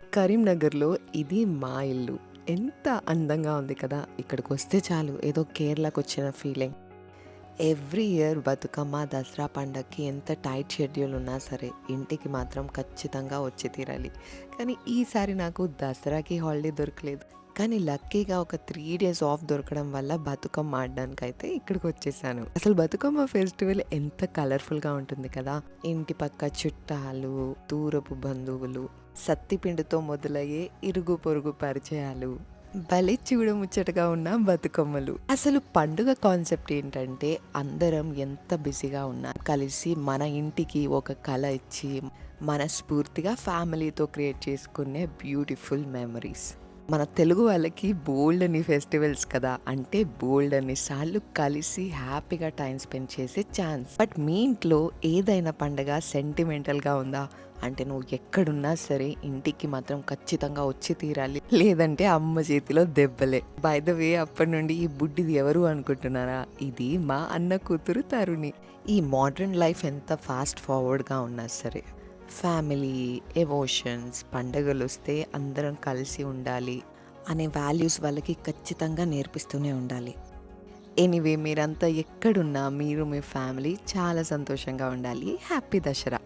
కరీంనగర్‌లో ఇది మా ఇల్లు. ఎంత అందంగా ఉంది కదా! ఇక్కడికొస్తే చాలు ఏదో కేరళకొచ్చిన feeling. Every year Bathukamma, Dasara పండగకి ఎంత టైట్ షెడ్యూల్ ఉన్నా సరే, ఇంటికి మాత్రం ఖచ్చితంగా వచ్చి తీరాలి. కానీ ఈసారి నాకు దసరాకి హాలిడే దొరకలేదు. కానీ లక్కీగా ఒక 3 డేస్ ఆఫ్ దొరకడం వల్ల బతుకమ్మ ఆడడానికైతే ఇక్కడికొచ్చేసాను. అసలు బతుకమ్మ ఫెస్టివల్ ఎంత కలర్‌ఫుల్‌గా ఉంటుంది కదా! ఇంటి పక్క చుట్టాలు, దూరపు బంధువులు, సత్తిపిండితో మొదలయ్యే ఇరుగు పొరుగు పరిచయాలు, భలే చూడముచ్చటగా ఉన్న బతుకమ్మలు. అసలు పండుగ కాన్సెప్ట్ ఏంటంటే అందరం ఎంత బిజీగా ఉన్నా కలిసి మన ఇంటికి ఒక కళ ఇచ్చి మనస్ఫూర్తిగా ఫ్యామిలీతో క్రియేట్ చేసుకునే బ్యూటిఫుల్ మెమరీస్. మన తెలుగు వాళ్ళకి బోల్డ్ అని ఫెస్టివల్స్ కదా, అంటే బోల్డ్ అన్ని సార్లు కలిసి హ్యాపీగా టైం స్పెండ్ చేసే ఛాన్స్. బట్ మీ ఇంట్లో ఏదైనా పండగ సెంటిమెంటల్గా ఉందా? అంటే నువ్వు ఎక్కడున్నా సరే ఇంటికి మాత్రం ఖచ్చితంగా వచ్చి తీరాలి, లేదంటే అమ్మ చేతిలో దెబ్బలే. బై ద వే, అప్పటి నుండి ఈ బుడ్డిది ఎవరు అనుకుంటున్నారా? ఇది మా అన్న కూతురు తరుణి. ఈ మోడ్రన్ లైఫ్ ఎంత ఫాస్ట్ ఫార్వర్డ్గా ఉన్నా సరే ఫ్యామిలీ, ఎమోషన్స్, పండగలొస్తే అందరం కలిసి ఉండాలి అనే వాల్యూస్ వాళ్ళకి ఖచ్చితంగా నేర్పిస్తూనే ఉండాలి. ఎనీవే, మీరంతా ఎక్కడున్నా మీరు మీ ఫ్యామిలీ చాలా సంతోషంగా ఉండాలి. హ్యాపీ దసరా.